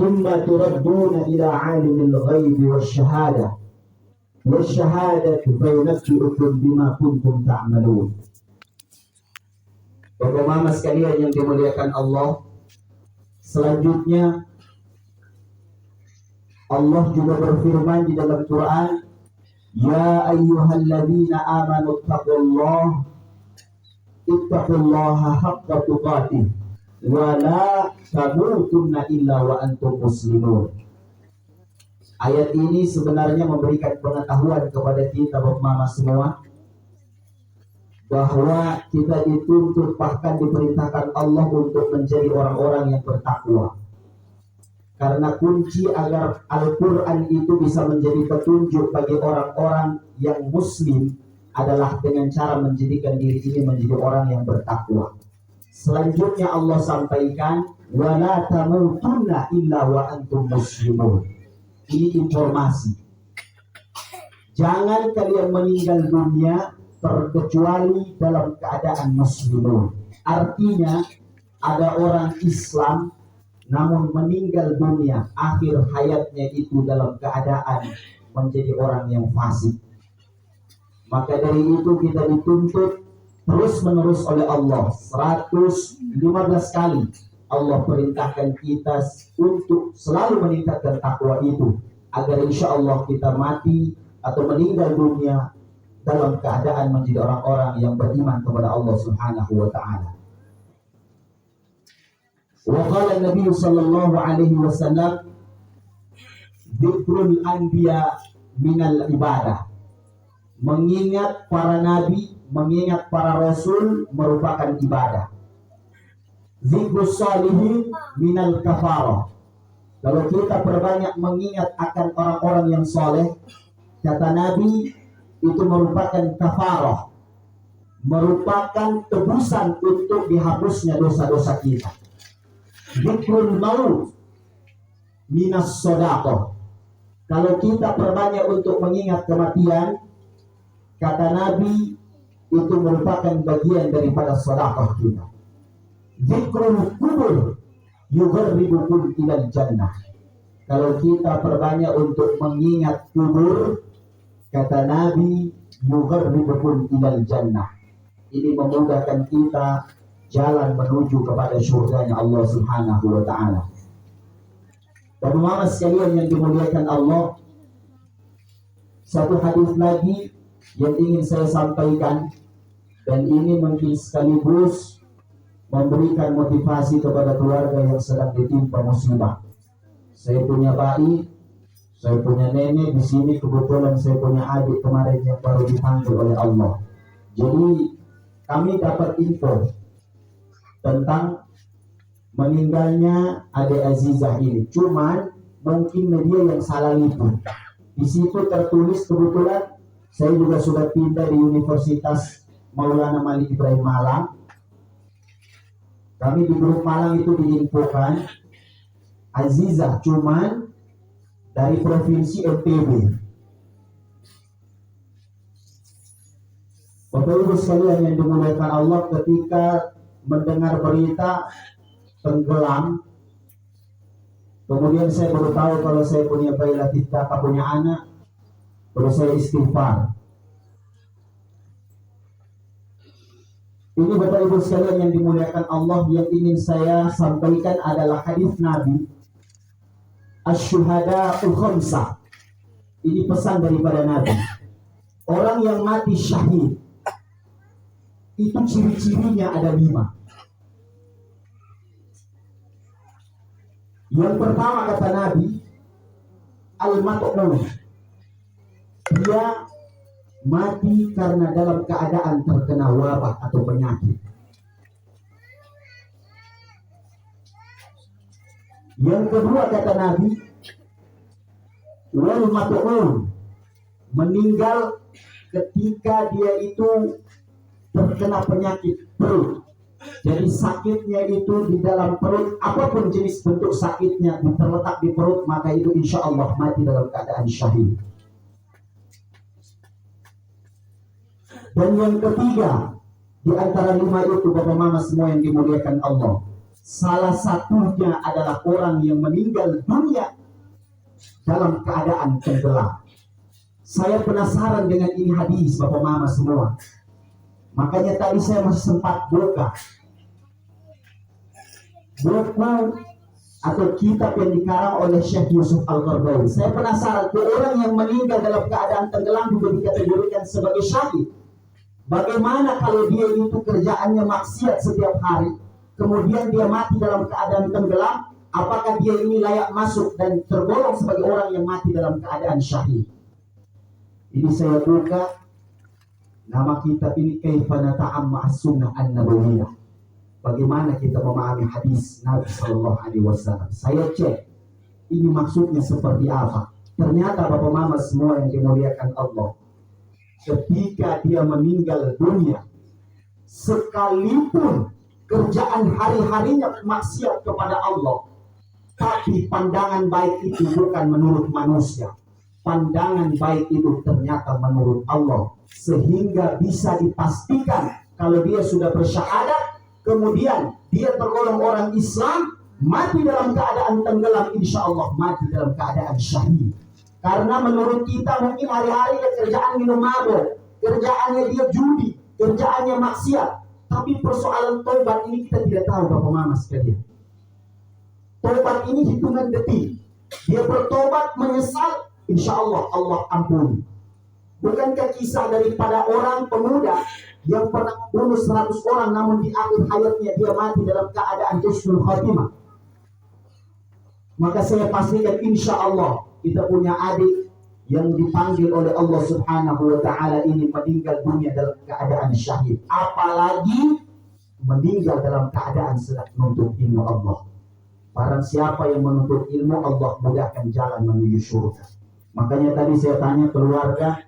thumma turadduna ila alimil ghaibi wasyahada wasyahadatu fayunabbi'ukum bima kuntum ta'malun. Bapak mama sekalian yang dimuliakan Allah, selanjutnya Allah juga berfirman di dalam Quran, ya ayyuhalladzina amanu ittaqullaha haqqa tuqatih wa la tamutunna illa wa antum muslimun. Ayat ini sebenarnya memberikan pengetahuan kepada kita Bapak Mama semua bahwa kita dituntut, bahkan diperintahkan Allah untuk menjadi orang-orang yang bertakwa. Karena kunci agar Al-Quran itu bisa menjadi petunjuk bagi orang-orang yang muslim adalah dengan cara menjadikan diri ini menjadi orang yang bertakwa. Selanjutnya Allah sampaikan, wala tamutunna illa wa antum muslimun. Ini informasi. Jangan kalian meninggal dunia terkecuali dalam keadaan muslimun. Artinya ada orang Islam namun meninggal dunia akhir hayatnya itu dalam keadaan menjadi orang yang fasik. Maka dari itu kita dituntut terus menerus oleh Allah. 115 kali Allah perintahkan kita untuk selalu meningkatkan takwa itu, agar insya Allah kita mati atau meninggal dunia dalam keadaan menjadi orang-orang yang beriman kepada Allah Subhanahu wa ta'ala. Wa qala Nabi sallallahu alaihi wasallam, dzikrul anbiya minal ibadah. Mengingat para nabi, mengingat para rasul merupakan ibadah. Zikrus salihin minal kafarah. Kalau kita perbanyak mengingat akan orang-orang yang soleh, kata Nabi, itu merupakan kafarah, merupakan tebusan untuk dihapusnya dosa-dosa kita. Zikrul maut minas sodaqah. Kalau kita perbanyak untuk mengingat kematian, kata Nabi, itu merupakan bagian daripada sedekah kita. Zikrul kubur yugharribukum ilal jannah. Kalau kita perbanyak untuk mengingat kubur, kata Nabi, yugharribukum ilal jannah. Ini memudahkan kita jalan menuju kepada surganya Allah Subhanahu wa ta'ala. Bapak-bapak sekalian yang dimuliakan Allah, satu hadis lagi yang ingin saya sampaikan, dan ini mungkin sekaligus memberikan motivasi kepada keluarga yang sedang ditimpa musibah. Saya punya bayi, saya punya nenek di sini, kebetulan saya punya adik kemarin yang baru dipanggil oleh Allah. Jadi kami dapat info tentang meninggalnya adik Azizah ini. Cuman mungkin media yang salah itu. Di situ tertulis, kebetulan saya juga sudah pindah di Universitas Maulana Malik Ibrahim Malang. Kami di grup Malang itu diinfokan Azizah cuman dari provinsi NTB. Bapak Ibu sekalian yang dimuliakan Allah, ketika mendengar berita tenggelam, kemudian saya baru tahu kalau saya punya bayi Latif Dapa, punya anak, terus saya istighfar. Ini Bapak Ibu sekalian yang dimuliakan Allah, yang ingin saya sampaikan adalah hadis Nabi, Asy-syuhada'u khamsah. Ini pesan daripada Nabi. Orang yang mati syahid itu ciri-cirinya ada 5. Yang pertama kata Nabi, al-mat'un. Dia mati karena dalam keadaan terkena wabah atau penyakit. Yang kedua kata Nabi, wal mat'un, meninggal ketika dia itu terkena penyakit perut. Jadi sakitnya itu di dalam perut, apapun jenis bentuk sakitnya terletak di perut, maka itu insya Allah mati dalam keadaan syahid. Dan yang ketiga, di antara 5 itu Bapak Mama semua yang dimuliakan Allah, Salah satunya adalah orang yang meninggal dunia dalam keadaan tenggelam. Saya penasaran dengan ini hadis, Bapak Mama semua. Makanya tadi saya masih sempat buka buku atau kitab yang dikarang oleh Syekh Yusuf Al-Qaradawi. Saya penasaran, orang yang meninggal dalam keadaan tenggelam juga dikategorikan sebagai syahid. Bagaimana kalau dia itu kerjaannya maksiat setiap hari, kemudian dia mati dalam keadaan tenggelam? Apakah dia ini layak masuk dan tergolong sebagai orang yang mati dalam keadaan syahid? Ini saya buka nama kitab ini, Kaifa Nata'amma As-Sunnah An-Nabawiyah. Bagaimana kita memahami hadis Nabi Sallallahu Alaihi Wasallam. Saya cek, ini maksudnya seperti apa. Ternyata Bapak Mama semua yang dimuliakan Allah, ketika dia meninggal dunia, sekalipun kerjaan hari-harinya maksiat kepada Allah, tapi pandangan baik itu bukan menurut manusia. Pandangan baik itu ternyata menurut Allah, sehingga bisa dipastikan kalau dia sudah bersyahadat, kemudian dia tergolong orang Islam, mati dalam keadaan tenggelam, insya Allah mati dalam keadaan syahid. Karena menurut kita mungkin hari-hari dia kerjaan minum mabuk, kerjaannya dia judi, kerjaannya maksiat. Tapi persoalan tobat ini kita tidak tahu, Bapak Mama sekalian. Tobat ini hitungan detik. Dia bertobat, menyesal, insya Allah Allah ampuni. Bukankah kisah daripada orang pemuda yang pernah membunuh 100 orang, namun di akhir hayatnya dia mati dalam keadaan husnul khatimah? Maka saya pastikan insya Allah kita punya adik yang dipanggil oleh Allah Subhanahu wa Ta'ala ini meninggal dunia dalam keadaan syahid, apalagi meninggal dalam keadaan sedang menuntut ilmu Allah. Barang siapa yang menuntut ilmu, Allah mudahkan jalan menuju surga. Makanya tadi saya tanya keluarga,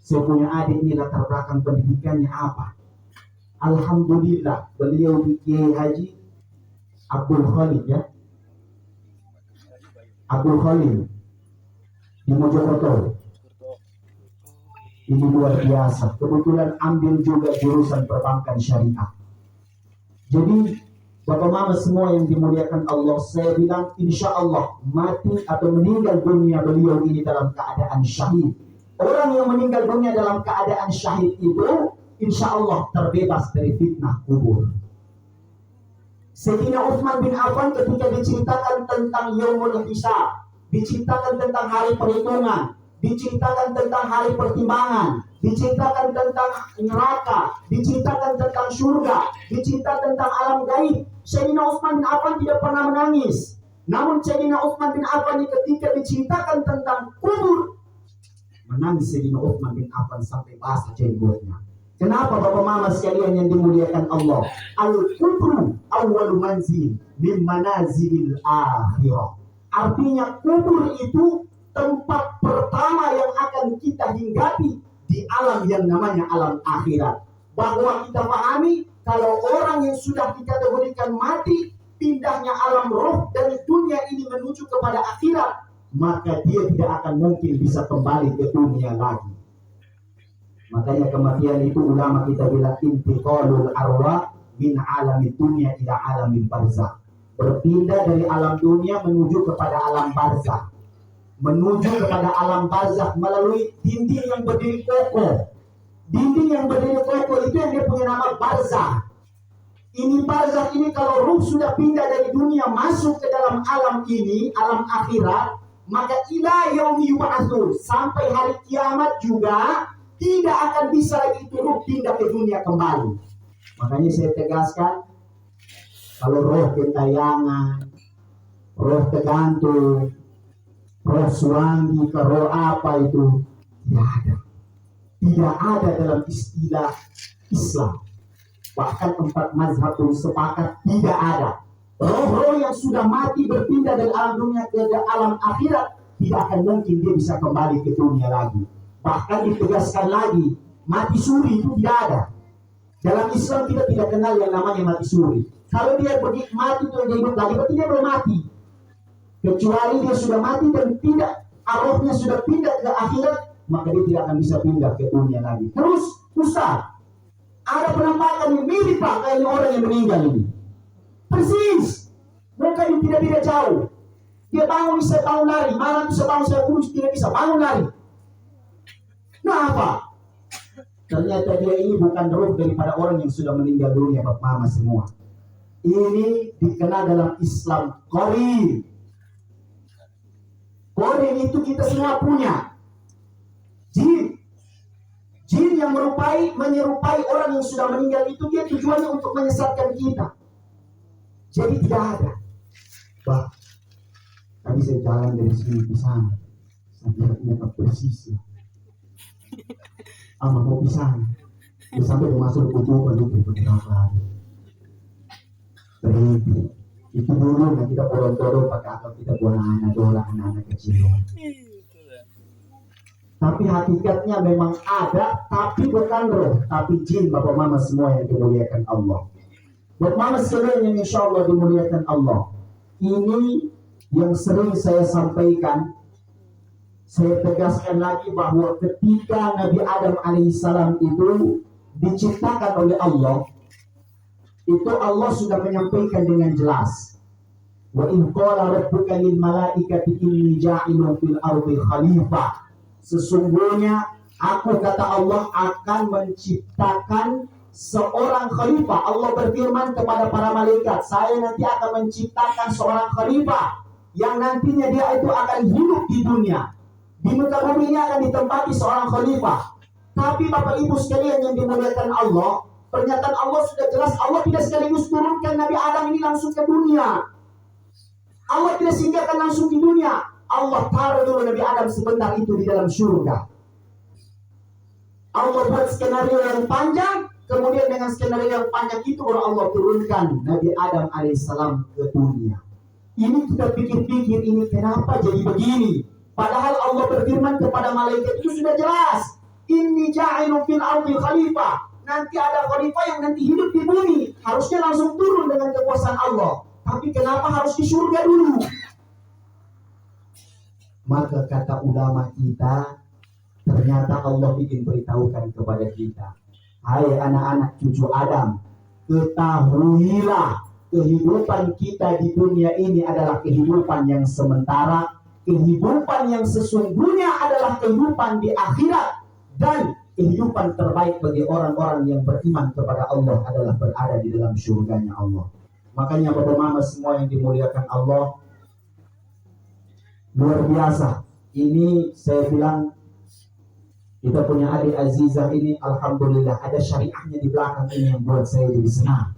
saya punya adik ini latar belakang pendidikannya apa? Alhamdulillah beliau di Kiai Haji Abdul Khalid, ya, Abdul Khalid di Mojokerto. Ini luar biasa. Kebetulan ambil juga jurusan perbankan syariah. Jadi Bapak Mama semua yang dimuliakan Allah, saya bilang insya Allah mati atau meninggal dunia beliau ini dalam keadaan syahid. Orang yang meninggal dunia dalam keadaan syahid itu insya Allah terbebas dari fitnah kubur. Sayyidina Utsman bin Affan ketika diceritakan tentang Yaumul Hisab, diceritakan tentang hari perhitungan, diceritakan tentang hari pertimbangan, diceritakan tentang neraka, diceritakan tentang surga, diceritakan tentang alam gaib, Sayyidina Utsman bin Affan tidak pernah menangis. Namun Sayyidina Utsman bin Affan ketika diceritakan tentang kubur, menangis Sayyidina Utsman bin Affan sampai basah jenggotnya. Kenapa Bapak Mama sekalian yang dimuliakan Allah? Al-kubru awwalu manzil min manazilil akhirah. Artinya kubur itu tempat pertama yang akan kita hinggapi di alam yang namanya alam akhirat. Bahwa kita pahami kalau orang yang sudah dikategorikan mati, pindahnya alam roh dari dunia ini menuju kepada akhirat, maka dia tidak akan mungkin bisa kembali ke dunia lagi. Makanya kematian itu ulama kita bilang intiqalul arwah min alamid dunya ila alamil barzakh. Berpindah dari alam dunia menuju kepada alam barzakh. Menuju kepada alam barzakh melalui dinding yang berdiri kokoh. Dinding yang berdiri kokoh itu yang dia punya nama barzakh. Ini barzakh ini kalau ruh sudah pindah dari dunia masuk ke dalam alam ini, alam akhirat, maka ila yaumi yub'atsun, sampai hari kiamat juga tidak akan bisa lagi itu ruh pindah ke dunia kembali. Makanya saya tegaskan, kalau roh gentayangan, roh tergantung, roh suwangi, ke roh apa itu, tidak ada. Tidak ada dalam istilah Islam. Bahkan 4 mazhab pun sepakat tidak ada. Roh-roh yang sudah mati berpindah dari alam dunia ke alam akhirat, tidak akan mungkin dia bisa kembali ke dunia lagi. Bahkan ditegaskan lagi, mati suri itu tidak ada. Dalam Islam kita tidak kenal yang namanya mati suri. Kalau dia pergi mati itu dia hidup lagi, berarti dia belum mati. Kecuali dia sudah mati dan tidak, arwahnya sudah pindah ke akhirat, maka dia tidak akan bisa pindah ke dunia lagi. Terus, Ustaz, ada penampakan yang mirip Pak kayak orang yang meninggal ini. Persis. kayu tidak beda jauh. Dia bangun, saya bangun lari. Malam itu saya bangun, saya kurus, tidak bisa bangun lari. Kenapa? Ternyata dia ini bukan roh daripada orang yang sudah meninggal dunia, Bapak Mama semua. Ini dikenal dalam Islam qarin. Qarin itu kita semua punya. Jin. Jin yang menyerupai orang yang sudah meninggal itu, dia tujuannya untuk menyesatkan kita. Jadi tidak ada. Bah, tadi saya jalan dari sini ke sana, saya lihat persis. Mau pisang, sampai masuk ke kuburan itu bergerak lagi. Berhenti. Itu dulu yang kita dorong pakai akal kita buat anak-anak kecil. Tapi hakikatnya memang ada, tapi bukan roh, tapi jin, Bapak Mama semua yang dimuliakan Allah. Bapak Mama sekalian yang insya Allah dimuliakan Allah. Ini yang sering saya sampaikan. Saya tegaskan lagi bahwa ketika Nabi Adam alaihissalam itu diciptakan oleh Allah, itu Allah sudah menyampaikan dengan jelas. Wa in qala rabbuka lil malaikati inni ja'ilun fil ardi khalifah. Sesungguhnya aku, kata Allah, akan menciptakan seorang khalifah. Allah berfirman kepada para malaikat, saya nanti akan menciptakan seorang khalifah yang nantinya dia itu akan hidup di dunia. Di muka bumi ini akan ditempati seorang khalifah. Tapi Bapak Ibu sekalian yang dimuliakan Allah, pernyataan Allah sudah jelas. Allah tidak sekaligus turunkan Nabi Adam ini langsung ke dunia. Allah tidak singgahkan langsung di dunia. Allah taruh dulu Nabi Adam sebentar itu di dalam surga. Allah buat skenario yang panjang, kemudian dengan skenario yang panjang itu baru Allah turunkan Nabi Adam alaihissalam ke dunia. Ini kita pikir-pikir, ini kenapa jadi begini? Padahal Allah berfirman kepada malaikat itu sudah jelas. Inni ja'ilun fil ardi khalifah. Nanti ada khalifah yang nanti hidup di bumi. Harusnya langsung turun dengan kekuasaan Allah. Tapi kenapa harus di surga dulu? Maka kata ulama kita, ternyata Allah ingin beritahukan kepada kita. Hai anak-anak cucu Adam, ketahuilah kehidupan kita di dunia ini adalah kehidupan yang sementara. Kehidupan yang sesungguhnya adalah kehidupan di akhirat, dan kehidupan terbaik bagi orang-orang yang beriman kepada Allah adalah berada di dalam surganya Allah. Makanya Bapak Mama semua yang dimuliakan Allah, luar biasa. Ini saya bilang, kita punya adik Azizah ini, alhamdulillah ada syariahnya di belakang ini yang buat saya jadi senang.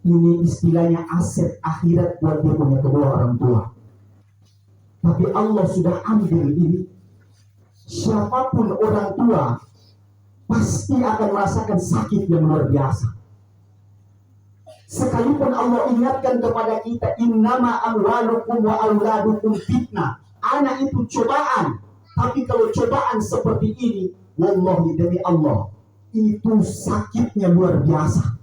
Ini istilahnya aset akhirat buat dia punya kedua orang tua. Tapi Allah sudah ambil ini. Siapapun orang tua pasti akan merasakan sakit yang luar biasa. Sekalipun Allah ingatkan kepada kita, innama amwalukum wa auladukum fitnah. Anak itu cobaan. Tapi kalau cobaan seperti ini, wallahi demi Allah, itu sakitnya luar biasa.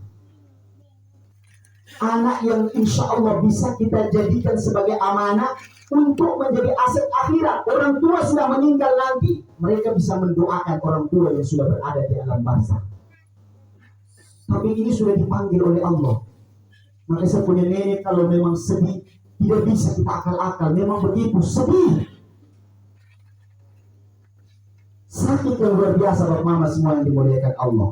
Anak yang insya Allah bisa kita jadikan sebagai amanah untuk menjadi aset akhirat. Orang tua sudah meninggal nanti, mereka bisa mendoakan orang tua yang sudah berada di alam barzakh. Tapi ini sudah dipanggil oleh Allah. Maka saya punya nenek, kalau memang sedih, tidak bisa kita akal-akal. Memang begitu, sedih. Sakit yang luar biasa, Bapak Mama semua yang dimuliakan Allah.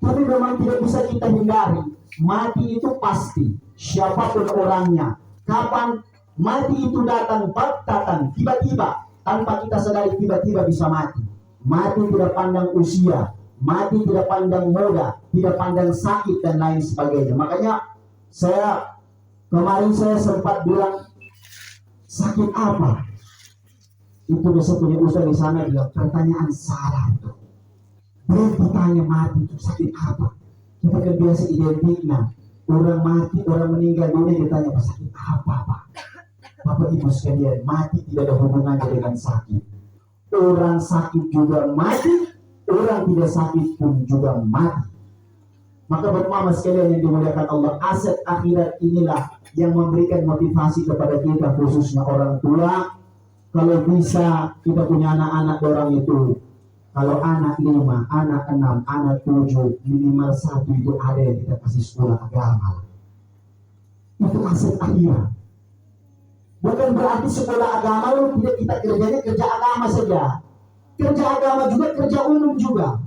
Tapi memang tidak bisa kita hindari. Mati itu pasti, siapapun orangnya. Kapan mati itu datang, baktatan, tiba-tiba, tanpa kita sadari, tiba-tiba bisa mati. Mati tidak pandang usia, mati tidak pandang muda, tidak pandang sakit dan lain sebagainya. Makanya kemarin saya sempat bilang, sakit apa? Itu besok punya usaha di sana bilang, pertanyaan salah itu. Berarti tanya mati itu sakit apa? Kita kan biasa identiknya, orang mati, orang meninggal dunia ditanya sakit apa, Pak? Bapak Ibu sekalian, mati tidak ada hubungannya dengan sakit. Orang sakit juga mati, orang tidak sakit pun juga mati. Maka Bapak Mama sekalian yang dimuliakan Allah, aset akhirat inilah yang memberikan motivasi kepada kita, khususnya orang tua. Kalau bisa kita punya anak-anak orang itu, kalau anak 5, anak 6, anak 7, minimal 1 itu ada yang kita kasih sekolah agama. Itu aset akhirat. Bukan berarti sekolah agama lu tidak kita kerjanya kerja agama saja. Kerja agama juga, kerja umum juga.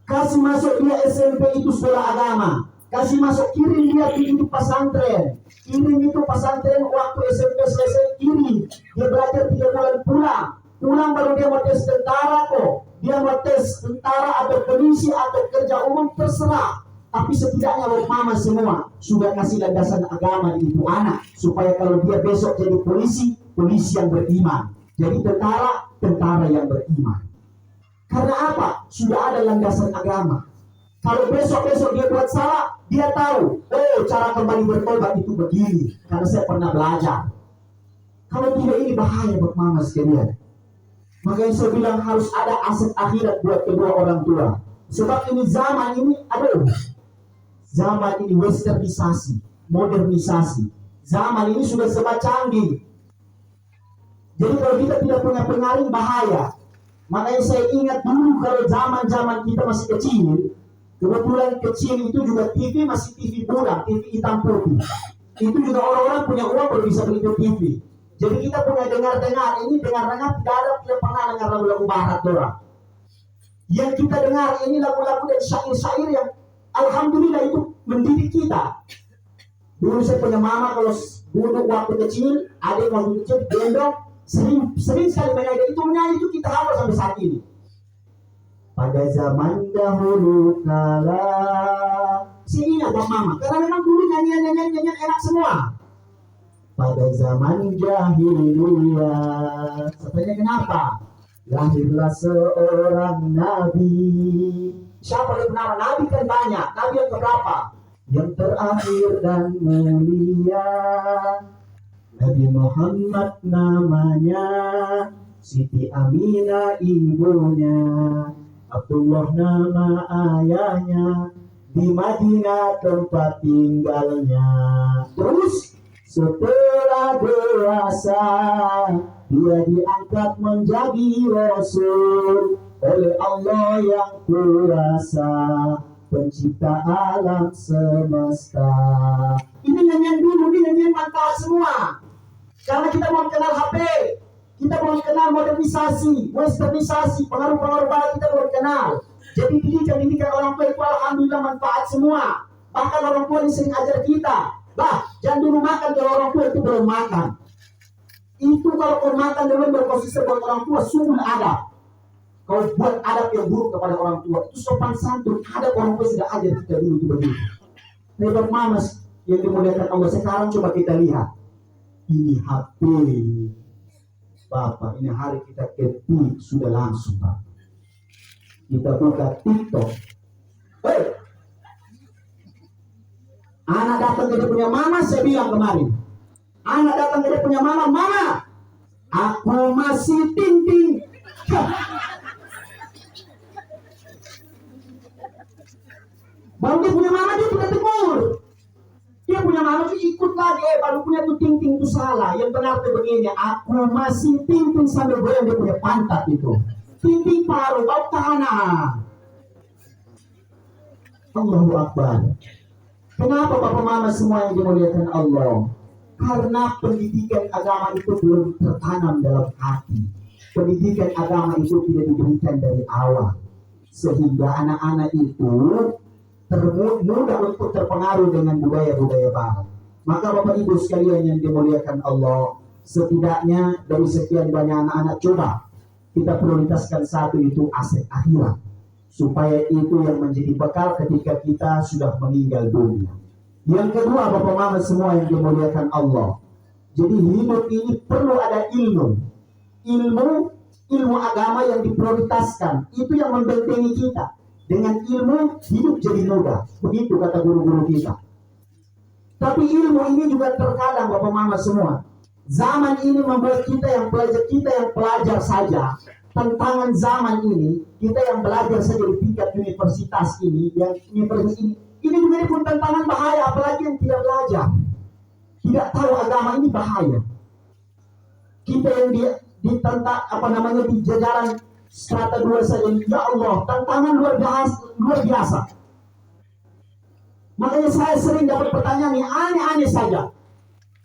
Kasih masuk dia SMP itu sekolah agama. Kasih masuk, kirim dia itu pesantren. Kirim itu pesantren waktu SMP selesai, kirim. Dia belajar 3 bulan pulang. Pulang baru dia mau tes tentara kok. Dia mau tes tentara atau polisi atau kerja umum terserah. Tapi setidaknya mama semua sudah kasih landasan agama di ibu anak. Supaya kalau dia besok jadi polisi, polisi yang beriman. Jadi tentara, tentara yang beriman. Karena apa? Sudah ada landasan agama. Kalau besok-besok dia buat salah, dia tahu, oh cara kembali bertobat itu begini. Karena saya pernah belajar. Kalau tidak, ini bahaya buat mama sekalian. Makanya saya bilang harus ada aset akhirat buat kedua orang tua. Sebab ini zaman ini, zaman ini westernisasi, modernisasi. Zaman ini sudah serba canggih. Jadi kalau kita tidak punya pengaruh, bahaya. Makanya saya ingat dulu kalau zaman-zaman kita masih kecil, kebetulan kecil itu juga TV masih TV buram, TV hitam putih. Itu juga orang-orang punya uang baru bisa beli TV. Jadi kita punya dengar-dengar, ini dengar-dengar tidak pernah dengar lagu-lagu barat orang. Yang kita dengar ini lagu-lagu dan syair-syair yang alhamdulillah itu mendidik kita. Dulu saya punya mama kalau duduk waktu kecil, adik waktu kecil gendong, sering sekali menyanyi itu kita hafal sampai saat ini. Pada zaman dahulu kala, sini buat mama, karena memang dulu nyanyian enak semua. Pada zaman jahiliyah, sebenarnya kenapa? Lahirlah seorang nabi. Siapa yang bernama nabi? Kan banyak. Nabi yang keberapa? Yang terakhir dan mulia, Nabi Muhammad namanya, Siti Aminah ibunya, Abdullah nama ayahnya, di Madinah tempat tinggalnya. Terus setelah dewasa dia diangkat menjadi Rasul oleh Allah yang kuasa, pencipta alam semesta. Ini nyanyian dulu, ini nyanyian manfaat semua. Karena kita mau kenal HP, kita mau kenal modernisasi, westernisasi, pengaruh-pengaruh barat kita mau kenal. Jadi didikan orang tua itu alhamdulillah manfaat semua. Bahkan orang tua ini sering ajar kita, jangan dulu makan kalau orang tua itu belum makan. Itu kalau kau makan dengan berkonsisten buat orang tua, sungguh adab. Kau buat adab yang buruk kepada orang tua, itu sopan santun. Adab orang tua sudah ajar kita dulu itu begitu. Hebat mamas yang dimuliakan Allah. Sekarang coba kita lihat. Ini HP. Bapak, ini hari kita ketik sudah langsung, Pak. Kita buka TikTok. Anak datang ke dia punya mama, saya bilang kemarin. Anak datang ke dia punya mama, mama, aku masih ting-ting. Baru dia punya mama, dia tidak tegur. Dia punya mama itu ikut lagi, baru punya tuh ting-ting itu salah. Yang benar itu begini, aku masih ting-ting sambil goyang dia punya pantat itu. Ting-ting paruh, bau tanah. Allahu Akbar. Kenapa Bapak Mama semua yang dimuliakan Allah? Karena pendidikan agama itu belum tertanam dalam hati. Pendidikan agama itu tidak diberikan dari awal. Sehingga anak-anak itu mudah untuk terpengaruh dengan budaya-budaya barat. Maka Bapak Ibu sekalian yang dimuliakan Allah, setidaknya dari sekian banyak anak-anak, coba kita prioritaskan satu, itu aset akhirat. Supaya itu yang menjadi bekal ketika kita sudah meninggal dunia. Yang kedua, Bapak Mama semua yang dimuliakan Allah, jadi hidup ini perlu ada ilmu agama yang diprioritaskan. Itu yang membentengi kita. Dengan ilmu hidup jadi mudah, begitu kata guru-guru kita. Tapi ilmu ini juga terkadang Bapak Mama semua, zaman ini membuat kita yang pelajar saja. Tantangan zaman ini, kita yang belajar saja di tingkat universitas ini, ini juga pun tantangan bahaya, apalagi yang tidak belajar, tidak tahu agama, ini bahaya. Kita yang di jajaran strata 2 saja, ya Allah, tantangan luar biasa. Makanya saya sering dapat pertanyaan yang aneh-aneh saja.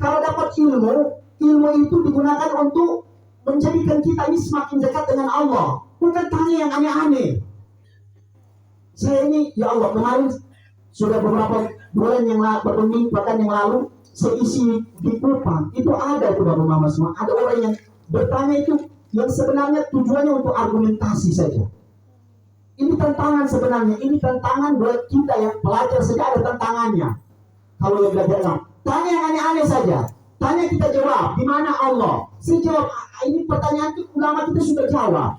Kalau dapat ilmu, ilmu itu digunakan untuk menjadikan kita ini semakin dekat dengan Allah. Bukan tanya yang aneh-aneh. Saya ini, ya Allah, kemarin sudah beberapa bulan yang lalu, bahkan yang lalu, saya isi di Kupang. Itu ada itu Bapak Mama semua. Ada orang yang bertanya itu yang sebenarnya tujuannya untuk argumentasi saja. Ini tantangan sebenarnya. Ini tantangan buat kita yang pelajar saja ada tantangannya. Kalau yang belajar, tanya yang aneh-aneh saja. Tanya kita jawab, di mana Allah? Saya jawab, ini pertanyaan itu ulama kita sudah jawab.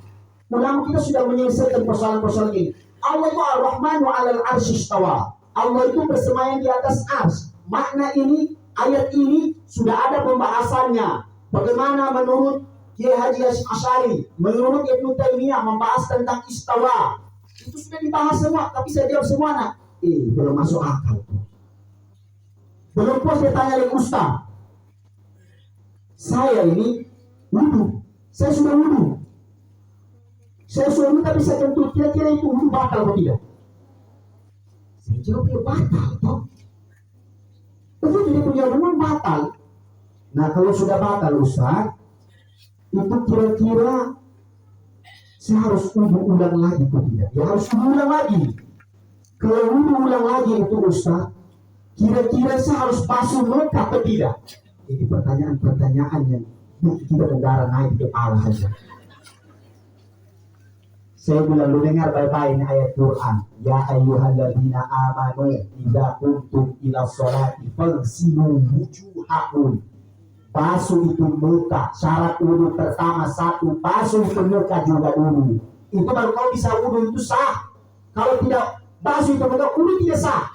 Ulama kita sudah menyelesaikan persoalan-persoalan ini. Allah itu Ar-Rahman wa 'alal arsy istawa. Allah itu bersemayam di atas ars. Makna ini, ayat ini sudah ada pembahasannya. Bagaimana menurut Kiai Haji Hasyim Asy'ari, menurut Ibnu Taimiyah membahas tentang istawa. Itu sudah dibahas semua, tapi saya jawab semua nak. Belum masuk akal. Belum puas dia tanya lagi Ustaz. Saya ini wudu. Saya sudah wudu. Saya sudah wudu tapi saya kentut. Kira-kira itu wudu batal atau tidak? Saya jawab dia batal toh. Itu dia punya wudu batal. Nah kalau sudah batal Ustaz, itu kira-kira saya harus ulang lagi atau tidak? Ya harus ulang lagi. Kalau ulang lagi itu Ustaz, kira-kira saya harus basuh muka atau tidak? Ini pertanyaan-pertanyaan yang kita negara naik ke kepala saja. Saya bilang, lu dengar baik-baik ini ayat Quran. Ya ayyuhalladzina amanu idza qumtum ila sholati faghsilu wujuhakum. Basuh itu muka. Syarat wudu pertama satu, basuh itu muka juga dulu. Itu baru kau bisa wudu itu sah. Kalau tidak basuh itu muka, wudu tidak sah.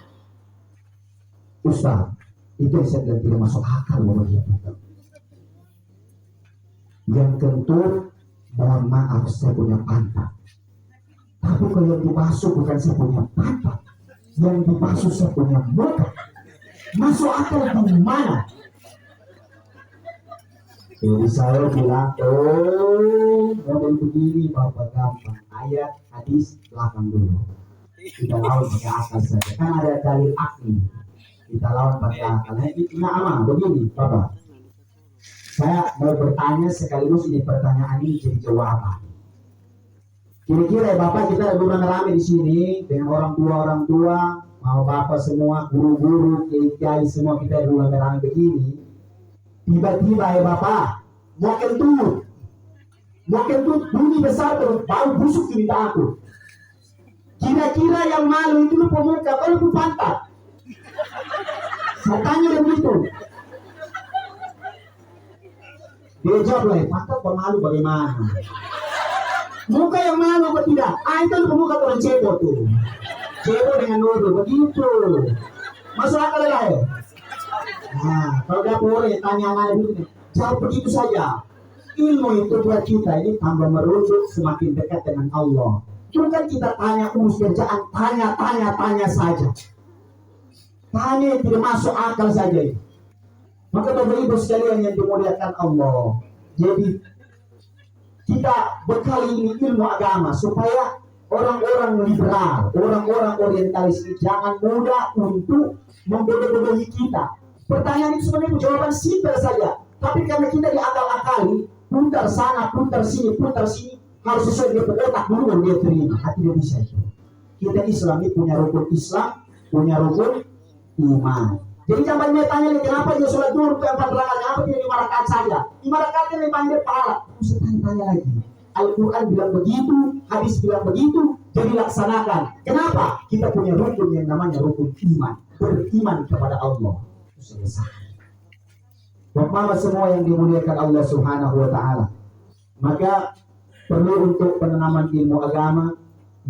Ustaz, itu yang saya bilang tidak masuk akal begitu. Yang kentut, mohon maaf saya punya pantat. Tapi kalau yang dibasuh bukan saya punya pantat, yang dibasuh saya punya muka. Masuk akal di mana? Jadi saya bilang, model begini Bapak gampang. Ayat, hadis, belakang dulu. Kita lawan pakai akal saja. Kan ada dalil akli. Kita lawan pakai akal. Nah, aman begini Bapak. Saya mau bertanya sekaligus ini pertanyaan ini jadi jawaban. Kira-kira ya Bapak, kita ada rame di sini dengan orang tua, mau Bapak semua, guru-guru, kiai semua kita ada rame begini. Tiba-tiba ya Bapak, mau kentut bunyi besar terus, bau busuk di minta aku. Kira-kira yang malu itu lu pemuka, kalau lu pantat. Saya tanya begitu. Dia jawab lah, pantat pemalu bagaimana? Muka yang malu atau tidak? Itu lu pemuka orang cebol tuh. Cebol dengan nuduh, begitu. Masuk akal lah ya? Nah, kalau dia boleh tanya mana dulu, jawab begitu saja. Ilmu itu buat kita ini tambah merujuk semakin dekat dengan Allah. Bukan kita tanya kerjaan, tanya saja. Tanya tidak masuk akal saja itu. Maka Bapak Ibu sekalian yang dimuliakan Allah, jadi kita bekali ini ilmu agama supaya orang-orang liberal, orang-orang orientalis ini jangan mudah untuk membodoh-bodohi kita. Pertanyaan itu sebenarnya jawaban simpel saja, tapi karena kita diakal-akali, putar sana, putar sini, harus sesuai dengan otak dulu yang dia terima. Hati dia bisa itu. Kita Islam ini punya rukun Islam, punya rukun iman. Jadi jangan dia tanya kenapa dia sholat duhur ke 4 rakaat, kenapa dia 5 rakaat saja? 5 rakaat yang panggil pahala. Usah tanya lagi. Al-Quran bilang begitu, hadis bilang begitu, jadi laksanakan. Kenapa? Kita punya rukun yang namanya rukun iman, beriman kepada Allah. Selesai. Bapak semua yang dimuliakan Allah Subhanahu wa taala. Maka perlu untuk penanaman ilmu agama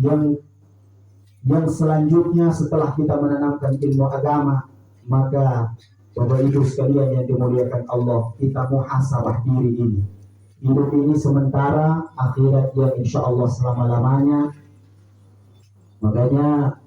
yang selanjutnya setelah kita menanamkan ilmu agama, maka Bapak Ibu sekalian yang dimuliakan Allah, kita muhasabah diri ini. Hidup ini sementara, akhirat yang insya Allah selama-lamanya. Makanya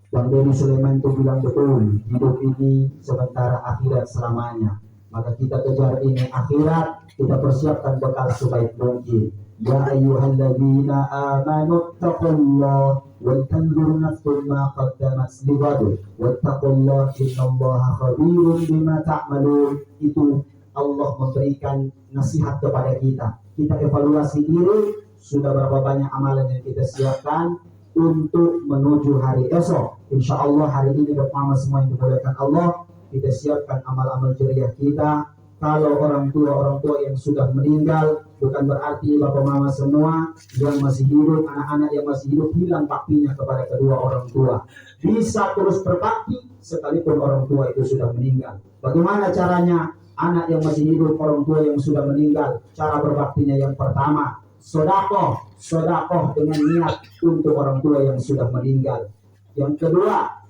Bang Denny Sulaiman itu bilang betul, hidup ini sementara, akhirat selamanya. Maka kita kejar ini akhirat, kita persiapkan bekal sebaik mungkin. Ya ayyuhalladzina amanu taqullah wal tanzur nafsun ma qaddamat lighad wattaqullaha innallaha khabirun bima ta'malun. Itu Allah memberikan nasihat kepada kita. Kita evaluasi diri, sudah berapa banyak amalan yang kita siapkan untuk menuju hari esok. Insya Allah hari ini bersama semua yang dimuliakan Allah, kita siapkan amal-amal jariah kita. Kalau orang tua yang sudah meninggal, bukan berarti bapak mama semua yang masih hidup, anak-anak yang masih hidup hilang baktinya kepada kedua orang tua. Bisa terus berbakti sekalipun orang tua itu sudah meninggal. Bagaimana caranya? Anak yang masih hidup, orang tua yang sudah meninggal, cara berbaktinya yang pertama, sodakoh dengan niat untuk orang tua yang sudah meninggal. Yang kedua,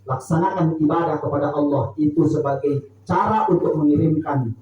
laksanakan ibadah kepada Allah, itu sebagai cara untuk mengirimkan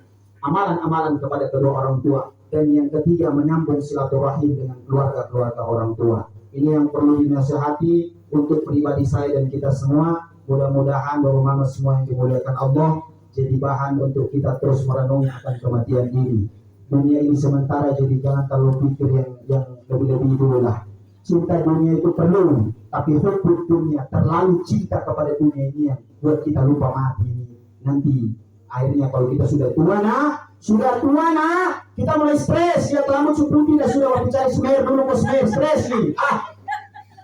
amalan-amalan kepada kedua orang tua. Dan yang ketiga, menyambung silaturahim dengan keluarga-keluarga orang tua. Ini yang perlu dinasihati untuk pribadi saya dan kita semua. Mudah-mudahan bapak mama semua yang dimuliakan Allah jadi bahan untuk kita terus merenung akan kematian ini. Dunia ini sementara, jadi jangan terlalu pikir yang lebih-lebih dulu lah. Cinta dunia itu perlu, tapi hukum dunia, terlalu cinta kepada dunia ini yang buat kita lupa mati. Nanti akhirnya kalau kita sudah tua nak, kita mulai stres. Ya kamu cukup tidak sudah waktu cari semer dulu, mau stres nih.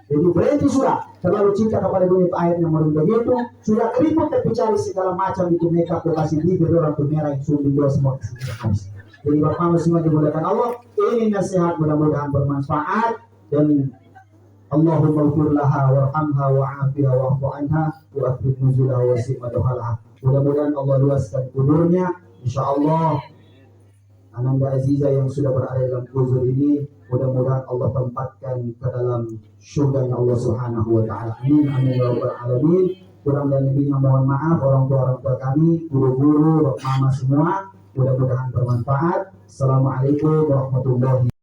Jadi berarti sudah terlalu cinta kepada dunia, akhirnya mau begitu, sudah keriput tapi cari segala macam itu makeup, kasih bibir orang tuh merah yang sudah dijual semua. Jadi bapak semua dimuliakan Allah, ini nasihat mudah-mudahan bermanfaat. Dan Allahumma ighfir laha warhamha wa'afiha wa'fu anha wa akrim nuzulaha wa simadhalha. Mudah-mudahan Allah luaskan kuburnya. Insyaallah Ananda Aziza yang sudah berada dalam kubur ini, mudah-mudahan Allah tempatkan ke dalam surga Allah Subhanahu wa taala. Amin amin ya rabbal alamin. Kurang dan lebihnya mohon maaf orang tua kami, guru-guru, bapak mama semua. Mudah-mudahan bermanfaat. Assalamualaikum warahmatullahi wabarakatuh.